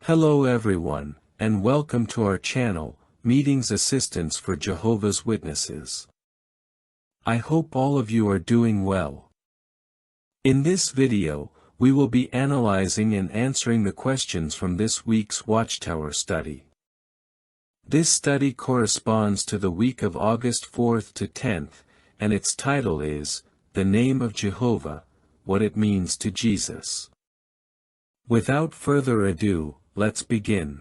Hello everyone, and welcome to our channel, Meetings Assistance for Jehovah's Witnesses. I hope all of you are doing well. In this video, we will be analyzing and answering the questions from this week's Watchtower study. This study corresponds to the week of August 4th to 10th, and its title is, The Name of Jehovah, What It Means to Jesus. Without further ado, let's begin.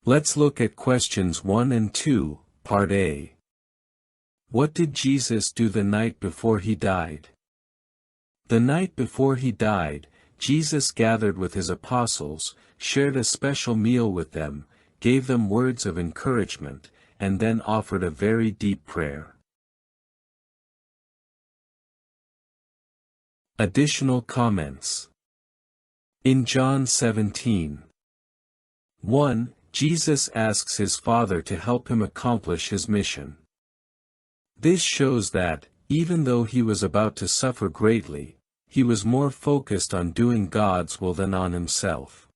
Let's look at questions 1 and 2, Part A. What did Jesus do the night before he died? The night before he died, Jesus gathered with his apostles, shared a special meal with them, gave them words of encouragement, and then offered a very deep prayer. Additional comments. In John 17:1, Jesus asks his Father to help him accomplish his mission. This shows that, even though he was about to suffer greatly, he was more focused on doing God's will than on himself.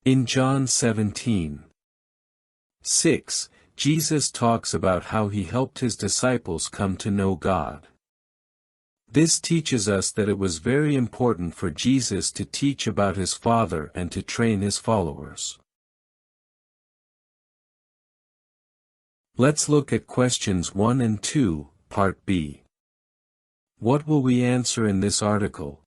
In John 17:6, Jesus talks about how he helped his disciples come to know God. This teaches us that it was very important for Jesus to teach about his Father and to train his followers. Let's look at questions 1 and 2, Part B. What will we answer in this article?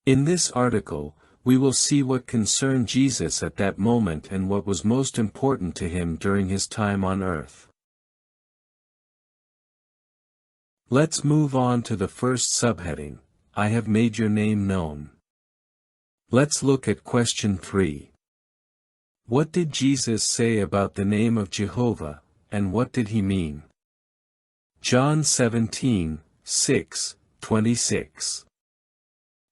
In this article, we will see what concerned Jesus at that moment and what was most important to him during his time on earth. Let's move on to the first subheading, I have made your name known. Let's look at question 3. What did Jesus say about the name of Jehovah, and what did he mean? John 17:6-26.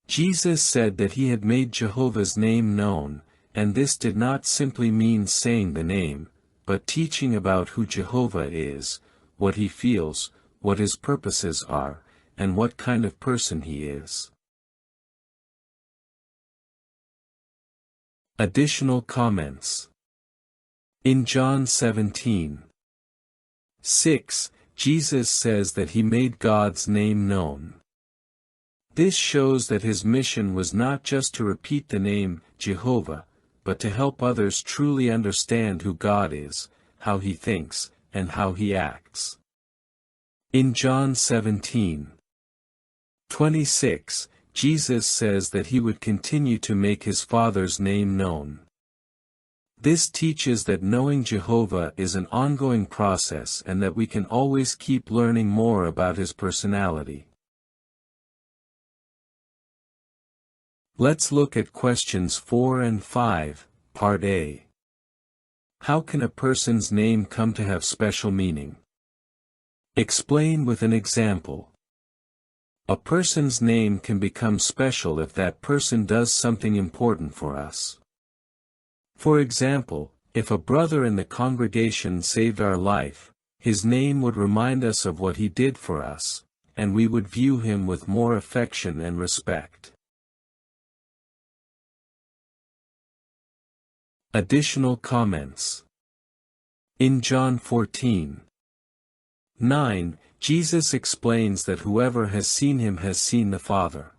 Jesus said that he had made Jehovah's name known, and this did not simply mean saying the name, but teaching about who Jehovah is, what he feels, what his purposes are, and what kind of person he is. Additional comments. In John 17:6, Jesus says that he made God's name known. This shows that his mission was not just to repeat the name, Jehovah, but to help others truly understand who God is, how he thinks, and how he acts. In John 17:26, Jesus says that he would continue to make his Father's name known. This teaches that knowing Jehovah is an ongoing process and that we can always keep learning more about his personality. Let's look at questions 4 and 5, Part A. How can a person's name come to have special meaning? Explain with an example. A person's name can become special if that person does something important for us. For example, if a brother in the congregation saved our life, his name would remind us of what he did for us, and we would view him with more affection and respect. Additional comments. In John 14:9, Jesus explains that whoever has seen him has seen the Father.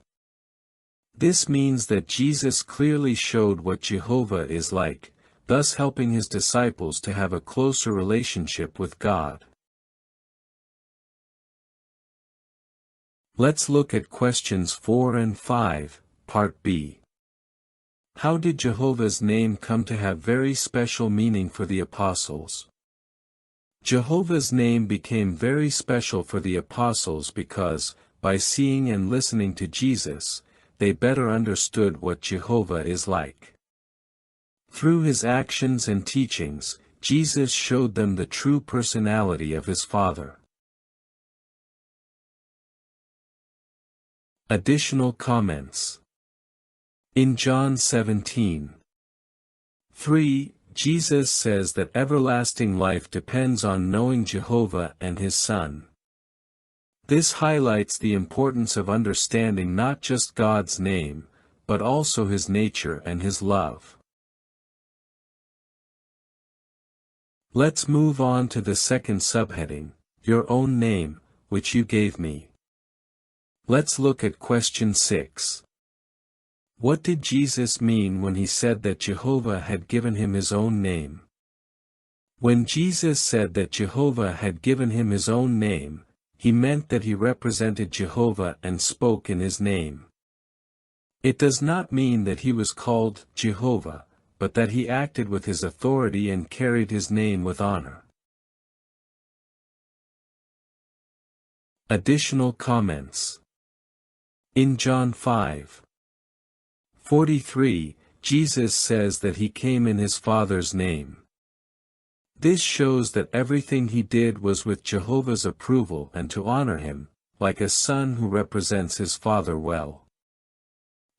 This means that Jesus clearly showed what Jehovah is like, thus helping his disciples to have a closer relationship with God. Let's look at questions 4 and 5, Part B. How did Jehovah's name come to have very special meaning for the apostles? Jehovah's name became very special for the apostles because, by seeing and listening to Jesus, they better understood what Jehovah is like. Through his actions and teachings, Jesus showed them the true personality of his Father. Additional comments. In John 17:4, 3. Jesus says that everlasting life depends on knowing Jehovah and His Son. This highlights the importance of understanding not just God's name, but also His nature and His love. Let's move on to the second subheading, your own name, which you gave me. Let's look at question 6. What did Jesus mean when He said that Jehovah had given Him His own name? When Jesus said that Jehovah had given Him His own name, He meant that He represented Jehovah and spoke in His name. It does not mean that He was called Jehovah, but that He acted with His authority and carried His name with honor. Additional comments. In John 5:43, Jesus says that He came in His Father's name. This shows that everything He did was with Jehovah's approval and to honor Him, like a son who represents his father well.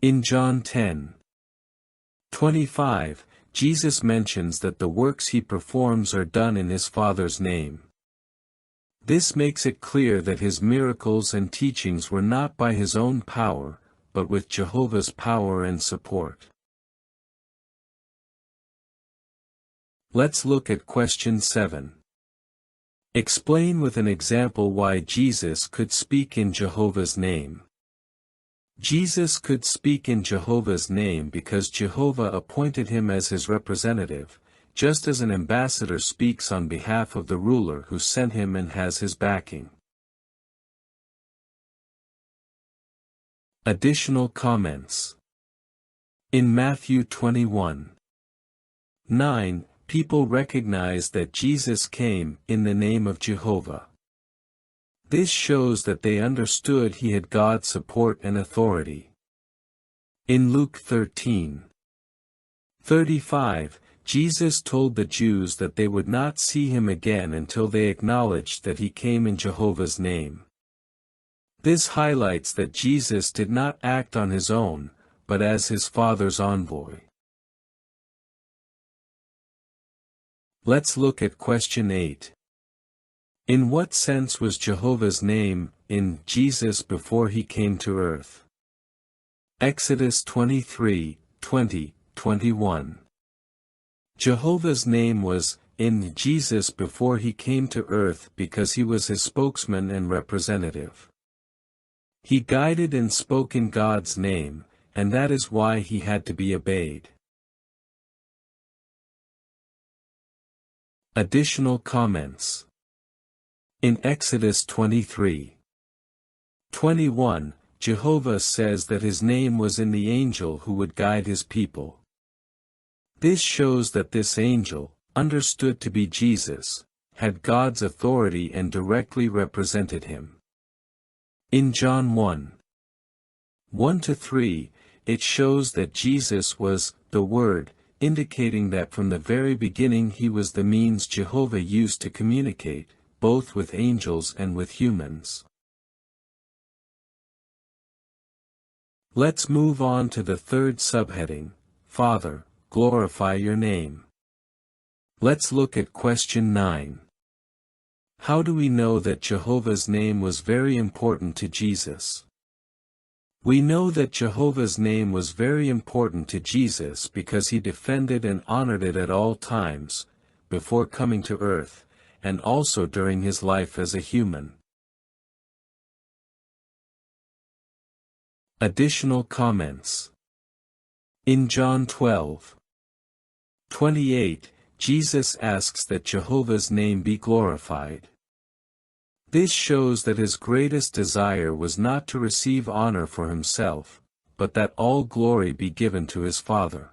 In John 10:25, Jesus mentions that the works He performs are done in His Father's name. This makes it clear that His miracles and teachings were not by His own power, but with Jehovah's power and support. Let's look at question 7. Explain with an example why Jesus could speak in Jehovah's name. Jesus could speak in Jehovah's name because Jehovah appointed Him as His representative, just as an ambassador speaks on behalf of the ruler who sent him and has his backing. Additional comments. In Matthew 21:9, people recognize that Jesus came in the name of Jehovah. This shows that they understood He had God's support and authority. In Luke 13:35, Jesus told the Jews that they would not see Him again until they acknowledged that He came in Jehovah's name. This highlights that Jesus did not act on His own, but as His Father's envoy. Let's look at question 8. In what sense was Jehovah's name in Jesus before He came to earth? Exodus 23:20-21. Jehovah's name was in Jesus before He came to earth because He was His spokesman and representative. He guided and spoke in God's name, and that is why He had to be obeyed. Additional comments. In Exodus 23:21, Jehovah says that His name was in the angel who would guide His people. This shows that this angel, understood to be Jesus, had God's authority and directly represented Him. In John 1:1-3, it shows that Jesus was the Word, indicating that from the very beginning He was the means Jehovah used to communicate, both with angels and with humans. Let's move on to the third subheading, Father, glorify Your name. Let's look at question 9. How do we know that Jehovah's name was very important to Jesus? We know that Jehovah's name was very important to Jesus because He defended and honored it at all times, before coming to earth, and also during His life as a human. Additional comments. In John 12:28, Jesus asks that Jehovah's name be glorified. This shows that His greatest desire was not to receive honor for Himself, but that all glory be given to His Father.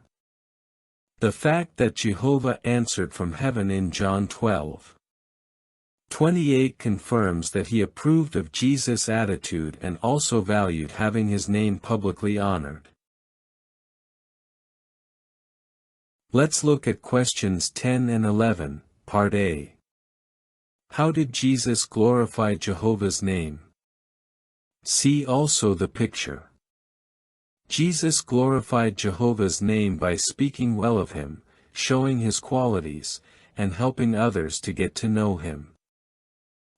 The fact that Jehovah answered from heaven in John 12:28 confirms that He approved of Jesus' attitude and also valued having His name publicly honored. Let's look at questions 10 and 11, Part A. How did Jesus glorify Jehovah's name? See also the picture. Jesus glorified Jehovah's name by speaking well of Him, showing his qualities, and helping others to get to know him.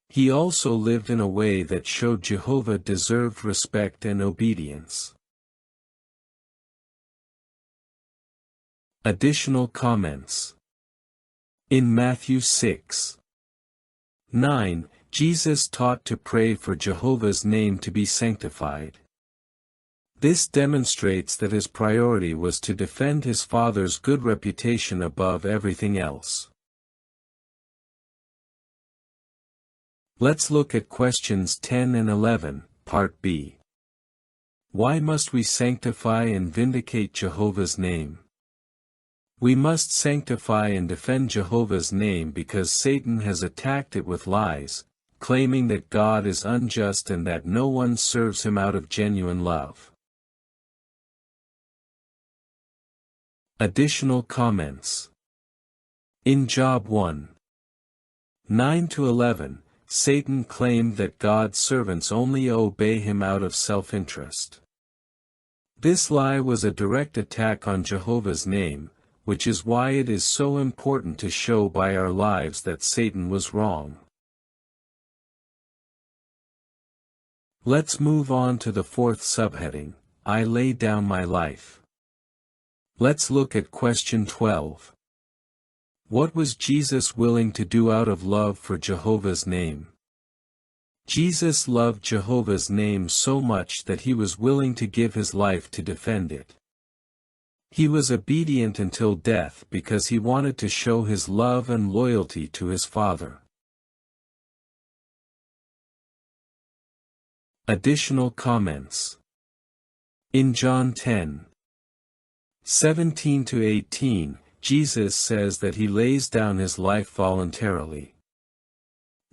He also lived in a way that showed Jehovah deserved respect and obedience. Additional comments. In Matthew 6:9, Jesus taught to pray for Jehovah's name to be sanctified. This demonstrates that his priority was to defend his Father's good reputation above everything else. Let's look at questions 10 and 11, Part B. Why must we sanctify and vindicate Jehovah's name? We must sanctify and defend Jehovah's name because Satan has attacked it with lies, claiming that God is unjust and that no one serves him out of genuine love. Additional comments. In Job 1:9-11, Satan claimed that God's servants only obey him out of self-interest. This lie was a direct attack on Jehovah's name, which is why it is so important to show by our lives that Satan was wrong. Let's move on to the fourth subheading, I lay down my life. Let's look at question 12. What was Jesus willing to do out of love for Jehovah's name? Jesus loved Jehovah's name so much that he was willing to give his life to defend it. He was obedient until death because he wanted to show his love and loyalty to his Father. Additional comments. In John 10:17-18, Jesus says that he lays down his life voluntarily.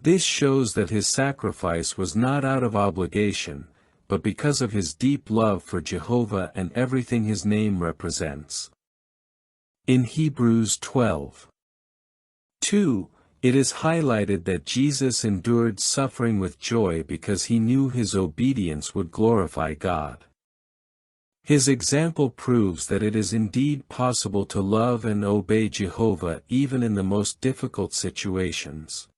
This shows that his sacrifice was not out of obligation, but because of his deep love for Jehovah and everything his name represents. In Hebrews 12:2, it is highlighted that Jesus endured suffering with joy because he knew his obedience would glorify God. His example proves that it is indeed possible to love and obey Jehovah even in the most difficult situations.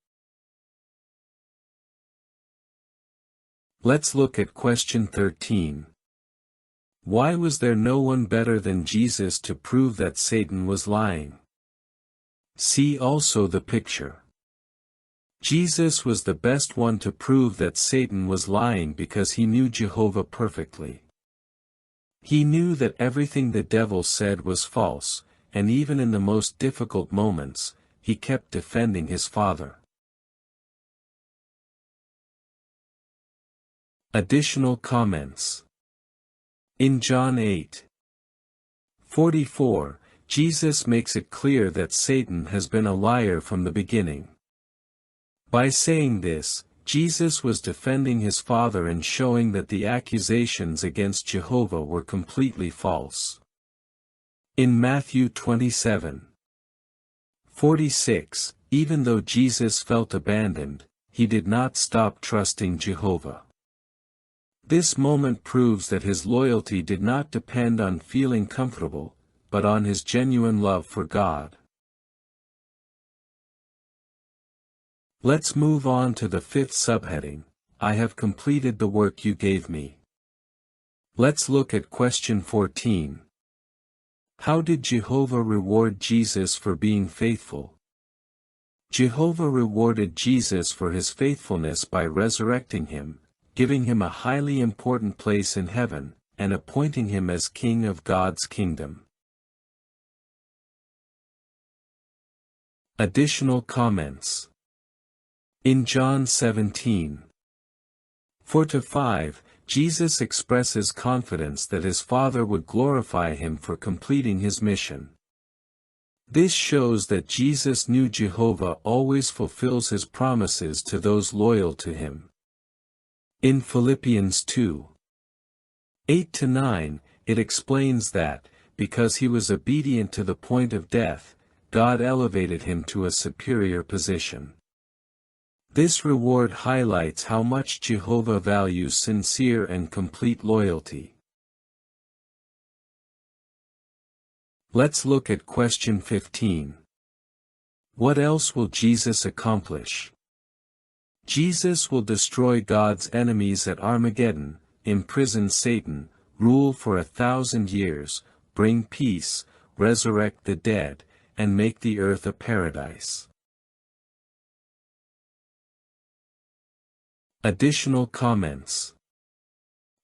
Let's look at question 13. Why was there no one better than Jesus to prove that Satan was lying? See also the picture. Jesus was the best one to prove that Satan was lying because he knew Jehovah perfectly. He knew that everything the devil said was false, and even in the most difficult moments, he kept defending his Father. Additional comments. In John 8:44, Jesus makes it clear that Satan has been a liar from the beginning. By saying this, Jesus was defending his Father and showing that the accusations against Jehovah were completely false. In Matthew 27:46, even though Jesus felt abandoned, he did not stop trusting Jehovah. This moment proves that his loyalty did not depend on feeling comfortable, but on his genuine love for God. Let's move on to the fifth subheading, I have completed the work you gave me. Let's look at question 14. How did Jehovah reward Jesus for being faithful? Jehovah rewarded Jesus for his faithfulness by resurrecting him, giving him a highly important place in heaven, and appointing him as king of God's kingdom. Additional comments. In John 17:4-5, Jesus expresses confidence that his Father would glorify him for completing his mission. This shows that Jesus knew Jehovah always fulfills his promises to those loyal to him. In Philippians 2:8-9, it explains that, because he was obedient to the point of death, God elevated him to a superior position. This reward highlights how much Jehovah values sincere and complete loyalty. Let's look at question 15. What else will Jesus accomplish? Jesus will destroy God's enemies at Armageddon, imprison Satan, rule for 1,000 years, bring peace, resurrect the dead, and make the earth a paradise. Additional comments.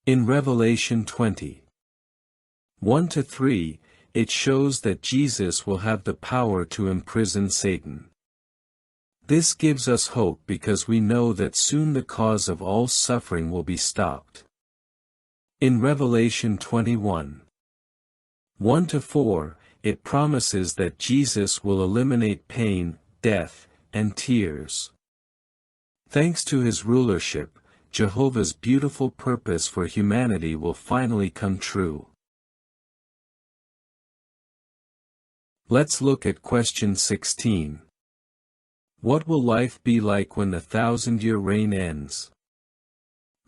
In Revelation 20, 1-3, it shows that Jesus will have the power to imprison Satan. This gives us hope because we know that soon the cause of all suffering will be stopped. In Revelation 21, 1-4, it promises that Jesus will eliminate pain, death, and tears. Thanks to his rulership, Jehovah's beautiful purpose for humanity will finally come true. Let's look at question 16. What will life be like when the 1,000-year reign ends?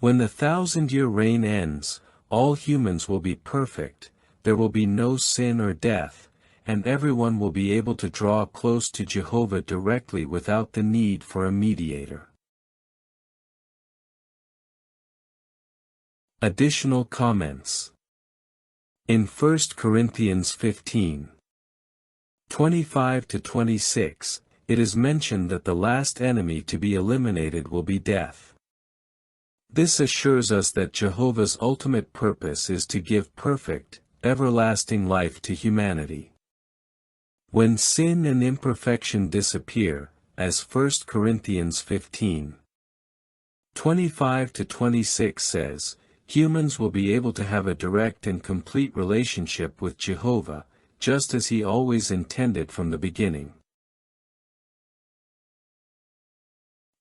When the 1,000-year reign ends, all humans will be perfect, there will be no sin or death, and everyone will be able to draw close to Jehovah directly without the need for a mediator. Additional comments. In 1 Corinthians 15, 25-26, it is mentioned that the last enemy to be eliminated will be death. This assures us that Jehovah's ultimate purpose is to give perfect, everlasting life to humanity. When sin and imperfection disappear, as 1 Corinthians 15, 25-26 says, humans will be able to have a direct and complete relationship with Jehovah, just as he always intended from the beginning.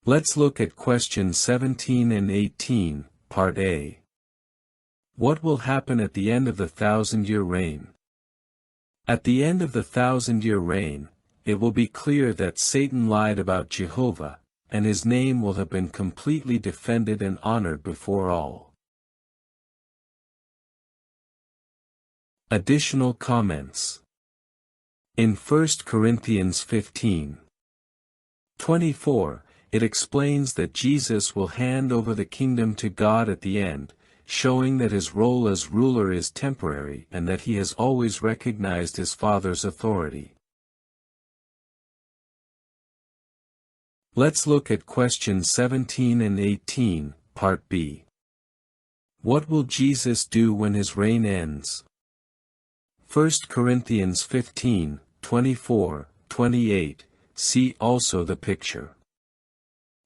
Let's look at questions 17 and 18, Part A. What will happen at the end of the 1,000-year reign? At the end of the 1,000-year reign, it will be clear that Satan lied about Jehovah, and his name will have been completely defended and honored before all. Additional comments. In 1 Corinthians 15, 24, it explains that Jesus will hand over the kingdom to God at the end, showing that his role as ruler is temporary and that he has always recognized his Father's authority. Let's look at questions 17 and 18, Part B. What will Jesus do when his reign ends? 1 Corinthians 15, 24, 28, see also the picture.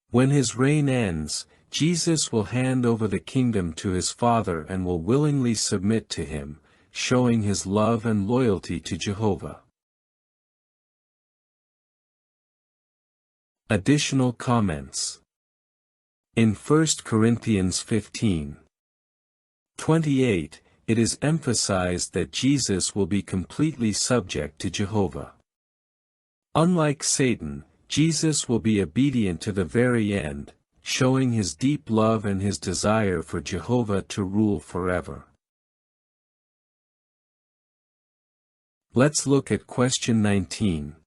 When his reign ends, Jesus will hand over the kingdom to his Father and will willingly submit to him, showing his love and loyalty to Jehovah. Additional comments. In 1 Corinthians 15, 28, it is emphasized that Jesus will be completely subject to Jehovah. Unlike Satan, Jesus will be obedient to the very end, showing his deep love and his desire for Jehovah to rule forever. Let's look at question 19.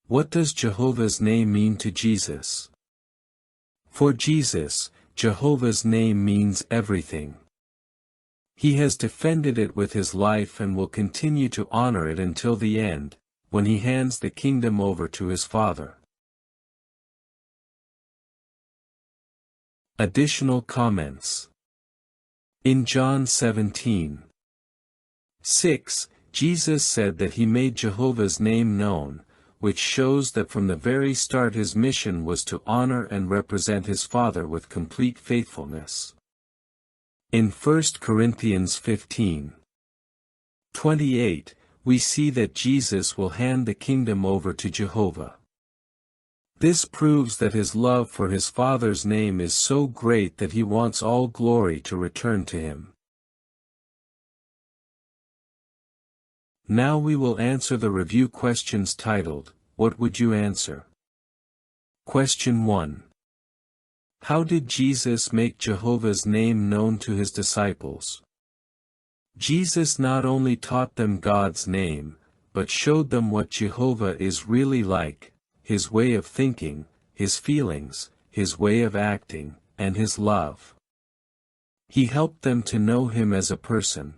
What does Jehovah's name mean to Jesus? For Jesus, Jehovah's name means everything. He has defended it with his life and will continue to honor it until the end, when he hands the kingdom over to his Father. Additional comments. In John 17, 6, Jesus said that he made Jehovah's name known, which shows that from the very start his mission was to honor and represent his Father with complete faithfulness. In 1 Corinthians 15, 28, we see that Jesus will hand the kingdom over to Jehovah. This proves that his love for his Father's name is so great that he wants all glory to return to him. Now we will answer the review questions titled, What would you answer? Question 1. How did Jesus make Jehovah's name known to his disciples? Jesus not only taught them God's name, but showed them what Jehovah is really like, his way of thinking, his feelings, his way of acting, and his love. He helped them to know him as a person.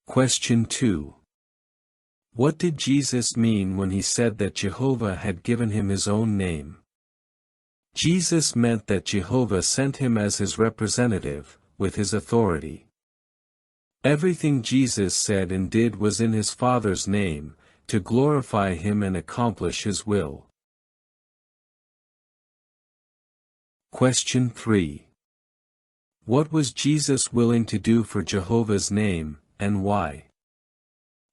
Question 2. What did Jesus mean when he said that Jehovah had given him his own name? Jesus meant that Jehovah sent him as his representative, with his authority. Everything Jesus said and did was in his Father's name, to glorify him and accomplish his will. Question 3. What was Jesus willing to do for Jehovah's name, and why?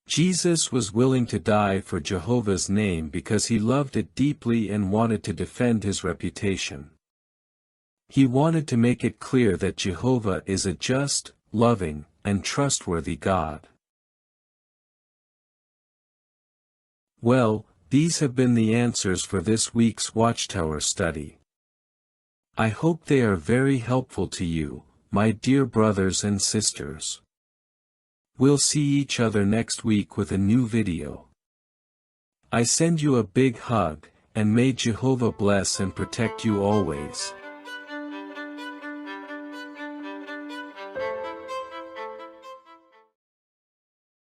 Jesus was willing to die for Jehovah's name because he loved it deeply and wanted to defend his reputation. He wanted to make it clear that Jehovah is a just, loving, and trustworthy God. Well, these have been the answers for this week's Watchtower study. I hope they are very helpful to you, my dear brothers and sisters. We'll see each other next week with a new video. I send you a big hug, and may Jehovah bless and protect you always.